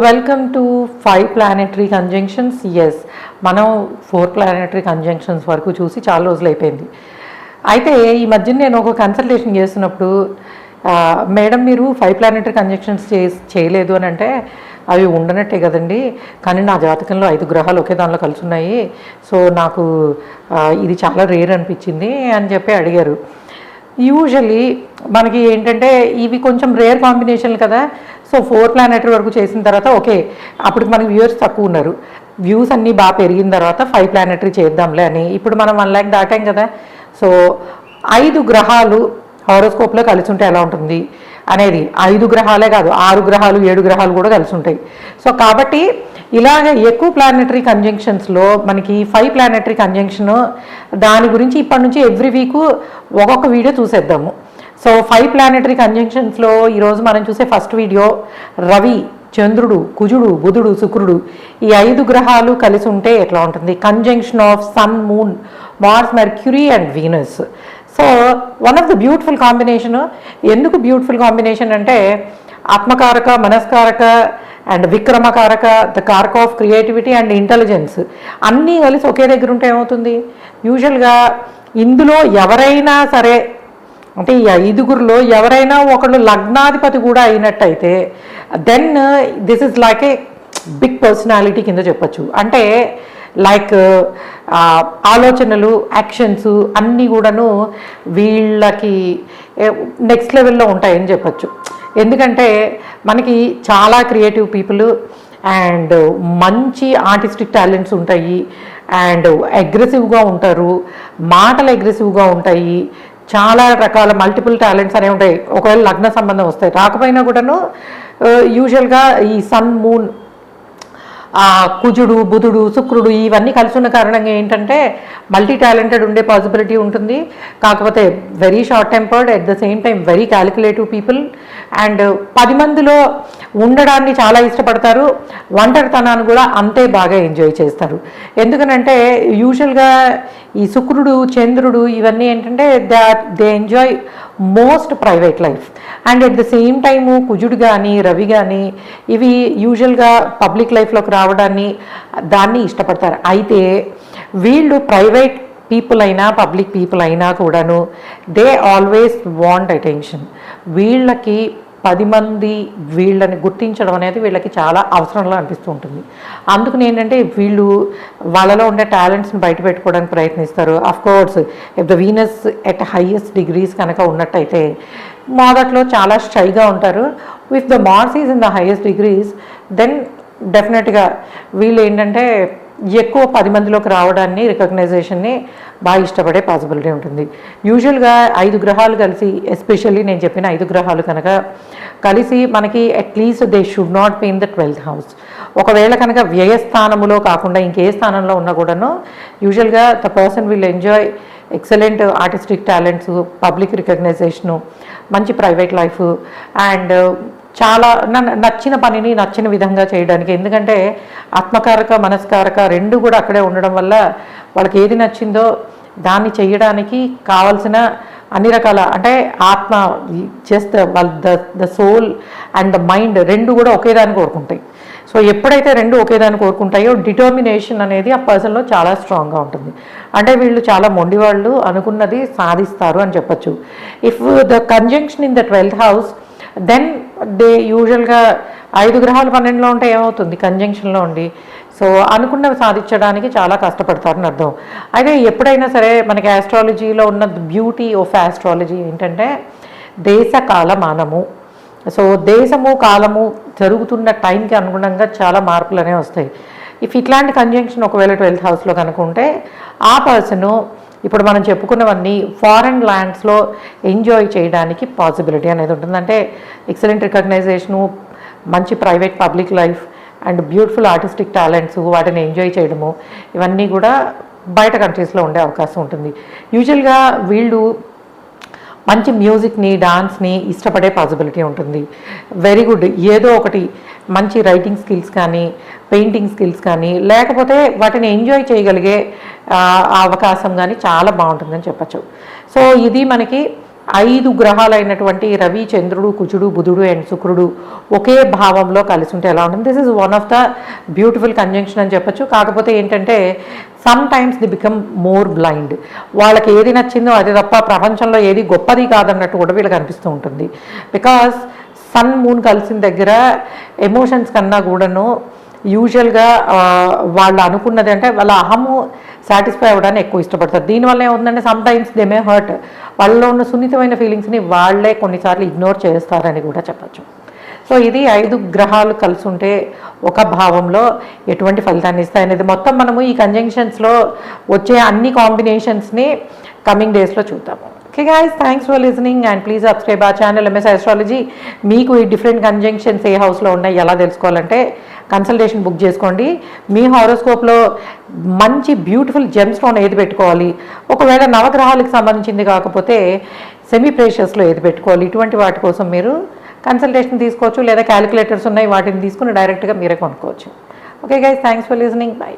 Welcome to 5 planetary conjunctions. Yes, మనం 4 planetary conjunctions వరకు చూసి చాలా రోజులు అయిపోయింది. అయితే ఈ మధ్యన నేను ఒక కన్సల్టేషన్ చేస్తున్నప్పుడు మేడం మీరు 5 ప్లానెటరీ కంజంక్షన్స్ చేయలేదు అని అంటే, అవి ఉండనట్టే కదండి, కానీ నా జాతకంలో 5 గ్రహాలు ఒకే దానిలో కలిసి ఉన్నాయి, సో నాకు ఇది చాలా రేర్ అనిపించింది అని చెప్పి అడిగారు. యూజువలీ మనకి ఏంటంటే ఇవి కొంచెం రేర్ కాంబినేషన్లు కదా, సో 4 ప్లానెటరీ వరకు చేసిన తర్వాత ఓకే, అప్పటికి మనకి వ్యూవర్స్ తక్కువ ఉన్నారు, వ్యూస్ అన్నీ బాగా పెరిగిన తర్వాత 5 ప్లానెటరీ చేద్దాంలే అని ఇప్పుడు మనం 1 lakh దాటాం కదా. సో 5 గ్రహాలు హారోస్కోప్లో కలిసి ఉంటే ఎలా ఉంటుంది అనేది, 5 గ్రహాలే కాదు 6 గ్రహాలు 7 గ్రహాలు కూడా కలిసి ఉంటాయి. సో కాబట్టి ఇలాగ ఎక్కువ ప్లానెటరీ కంజంక్షన్స్లో మనకి 5 ప్లానెటరీ కంజంక్షన్, దాని గురించి ఇప్పటి నుంచి ఎవ్రీ వీక్ ఒక్కొక్క వీడియో చూసేద్దాము. సో 5 ప్లానెటరీ కంజంక్షన్స్లో ఈరోజు మనం చూసే ఫస్ట్ వీడియో రవి, చంద్రుడు, కుజుడు, బుధుడు, శుక్రుడు, ఈ 5 గ్రహాలు కలిసి ఉంటే ఎట్లా ఉంటుంది, conjunction of Sun, Moon, Mars, Mercury and Venus. So one of the beautiful combination. ఎందుకు బ్యూటిఫుల్ కాంబినేషన్ అంటే, ఆత్మకారక, మనస్కారక అండ్ విక్రమకారక, ద కారక ఆఫ్ క్రియేటివిటీ అండ్ ఇంటెలిజెన్స్ అన్నీ కలిసి ఒకే దగ్గర ఉంటే ఏమవుతుంది, యూజువల్గా ఇందులో ఎవరైనా సరే అంటే ఈ 5గురిలో ఎవరైనా ఒకళ్ళు లగ్నాధిపతి కూడా అయినట్టయితే then this is like a big personality కింద చెప్పచ్చు. అంటే లైక్ ఆలోచనలు, యాక్షన్స్ అన్నీ కూడాను వీళ్ళకి నెక్స్ట్ లెవెల్లో ఉంటాయని చెప్పచ్చు. ఎందుకంటే మనకి చాలా క్రియేటివ్ పీపుల్ అండ్ మంచి ఆర్టిస్టిక్ టాలెంట్స్ ఉంటాయి అండ్ అగ్రెసివ్గా ఉంటారు, మాటలు అగ్రెసివ్గా ఉంటాయి, చాలా రకాల మల్టిపుల్ టాలెంట్స్ అనేవి ఉంటాయి. ఒకవేళ లగ్న సంబంధం వస్తాయి, రాకపోయినా కూడాను యూజువల్గా ఈ సన్, మూన్, కుజుడు, బుధుడు, శుక్రుడు ఇవన్నీ కలిసి ఉన్న కారణంగా ఏంటంటే మల్టీ టాలెంటెడ్ ఉండే పాసిబిలిటీ ఉంటుంది. కాకపోతే very short tempered, at the same time very calculative people and 10 మందిలో ఉండడాన్ని చాలా ఇష్టపడతారు, ఒంటరితనాన్ని కూడా అంతే బాగా ఎంజాయ్ చేస్తారు. ఎందుకనంటే యూజువల్గా ఈ శుక్రుడు, చంద్రుడు ఇవన్నీ ఏంటంటే they enjoy most private life and at the same time కుజుడు కానీ రవి కానీ ఇవి యూజువల్గా పబ్లిక్ లైఫ్లోకి రావడాన్ని దాన్ని ఇష్టపడతారు. అయితే వీళ్ళు ప్రైవేట్ పీపుల్ అయినా పబ్లిక్ పీపుల్ అయినా కూడాను దే ఆల్వేస్ వాంట్ అటెన్షన్. వీళ్ళకి 10 మంది వీళ్ళని గుర్తించడం అనేది వీళ్ళకి చాలా అవసరంలో అనిపిస్తూ ఉంటుంది. అందుకని ఏంటంటే వీళ్ళు వాళ్ళలో ఉండే టాలెంట్స్ని బయట పెట్టుకోవడానికి ప్రయత్నిస్తారు. Of course if the Venus at highest degrees కనుక ఉన్నట్టయితే మొదట్లో చాలా షైగా ఉంటారు. If the Mars is in the highest degrees then డెఫినెట్గా వీళ్ళు ఏంటంటే ఎక్కువ 10 మందిలోకి రావడాన్ని, రికగ్నైజేషన్ని బాగా ఇష్టపడే పాసిబిలిటీ ఉంటుంది. యూజువల్గా 5 గ్రహాలు కలిసి, ఎస్పెషల్లీ నేను చెప్పిన 5 గ్రహాలు కనుక కలిసి మనకి at least they should not be in the 12th house. ఒకవేళ కనుక వ్యయస్థానములో కాకుండా ఇంకే స్థానంలో ఉన్నా కూడాను యూజువల్గా the person will enjoy excellent artistic talents, public recognition, మంచి ప్రైవేట్ లైఫ్ అండ్ చాలా నచ్చిన పనిని నచ్చిన విధంగా చేయడానికి. ఎందుకంటే ఆత్మకారక, మనస్కారక రెండు కూడా అక్కడే ఉండడం వల్ల వాళ్ళకి ఏది నచ్చిందో దాన్ని చేయడానికి కావాల్సిన అన్ని రకాల, అంటే ఆత్మ just the soul and the mind రెండు కూడా ఒకేదాన్ని కోరుకుంటాయి. సో ఎప్పుడైతే రెండు ఒకేదాన్ని కోరుకుంటాయో డిటర్మినేషన్ అనేది ఆ పర్సన్లో చాలా స్ట్రాంగ్గా ఉంటుంది. అంటే వీళ్ళు చాలా మొండివాళ్ళు, అనుకున్నది సాధిస్తారు అని చెప్పచ్చు. If the conjunction in the 12th house then they యూజువల్గా 5 గ్రహాలు 12లో ఉంటే ఏమవుతుంది, కంజంక్షన్లో ఉండి సో అనుకున్నవి సాధించడానికి చాలా కష్టపడతారని అర్థం. అయితే ఎప్పుడైనా సరే మనకి ఆస్ట్రాలజీలో ఉన్న బ్యూటీ ఆఫ్ ఆస్ట్రాలజీ ఏంటంటే దేశ కాలమానము. సో దేశము కాలము జరుగుతున్న టైంకి అనుగుణంగా చాలా మార్పులు అనేవి వస్తాయి. ఇఫ్ ఇట్లాంటి కంజంక్షన్ ఒకవేళ 12th హౌస్లో కనుకుంటే ఆ పర్సను ఇప్పుడు మనం చెప్పుకున్నవన్నీ ఫారెన్ ల్యాండ్స్లో ఎంజాయ్ చేయడానికి పాసిబిలిటీ అనేది ఉంటుంది. అంటే ఎక్సలెంట్ రికగ్నైజేషను, మంచి private public life and beautiful artistic talents, వాటిని ఎంజాయ్ చేయడము, ఇవన్నీ కూడా బయట కంట్రీస్లో ఉండే అవకాశం ఉంటుంది. యూజువల్గా వీళ్ళు మంచి మ్యూజిక్ని, డాన్స్ని ఇష్టపడే పాసిబిలిటీ ఉంటుంది. వెరీ గుడ్, ఏదో ఒకటి మంచి రైటింగ్ స్కిల్స్ కానీ, పెయింటింగ్ స్కిల్స్ కానీ, లేకపోతే వాటిని ఎంజాయ్ చేయగలిగే అవకాశం కానీ చాలా బాగుంటుందని చెప్పచ్చు. సో ఇది మనకి 5 గ్రహాలైనటువంటి రవి, చంద్రుడు, కుజుడు, బుధుడు అండ్ శుక్రుడు ఒకే భావంలో కలిసి ఉంటే ఎలా ఉంటుంది. This is one of the beautiful conjunction అని చెప్పొచ్చు. కాకపోతే ఏంటంటే some times they become more blind. వాళ్ళకి ఏది నచ్చిందో అది తప్ప ప్రపంచంలో ఏది గొప్పది కాదన్నట్టు కూడా వీళ్ళకి అనిపిస్తూ ఉంటుంది. బికాస్ సన్ మూన్ కలిసిన దగ్గర ఎమోషన్స్ కన్నా కూడాను యూజువల్గా వాళ్ళు అనుకున్నది అంటే వాళ్ళ అహము సాటిస్ఫై అవ్వడానికి ఎక్కువ ఇష్టపడతారు. దీనివల్ల ఏమవుతుందంటే some times they may hurt. వాళ్ళలో ఉన్న సున్నితమైన ఫీలింగ్స్ని వాళ్ళే కొన్నిసార్లు ఇగ్నోర్ చేస్తారని కూడా చెప్పచ్చు. సో ఇది 5 గ్రహాలు కలిసి ఉంటే ఒక భావంలో ఎటువంటి ఫలితాన్ని ఇస్తాయి అనేది మొత్తం మనము ఈ కంజంక్షన్స్లో వచ్చే అన్ని కాంబినేషన్స్ని కమింగ్ డేస్లో చూద్దాము. Okay guys, thanks for listening and please subscribe ఆ ఛానల్ ఎంఎస్ ఆస్ట్రాలజీ. మీకు ఈ డిఫరెంట్ కంజంక్షన్స్ ఏ హౌస్లో ఉన్నాయి ఎలా తెలుసుకోవాలంటే కన్సల్టేషన్ బుక్ చేసుకోండి. మీ హారోస్కోప్లో మంచి బ్యూటిఫుల్ జెమ్ స్టోన్ ఏది పెట్టుకోవాలి, ఒకవేళ నవగ్రహాలకు సంబంధించింది కాకపోతే సెమీ ప్రేషియస్లో ఏది పెట్టుకోవాలి, ఇటువంటి వాటి కోసం మీరు కన్సల్టేషన్ తీసుకోవచ్చు. లేదా క్యాలిక్యులేటర్స్ ఉన్నాయి, వాటిని తీసుకుని డైరెక్ట్గా మీరే కొనుక్కోవచ్చు. Okay guys, thanks for listening. By.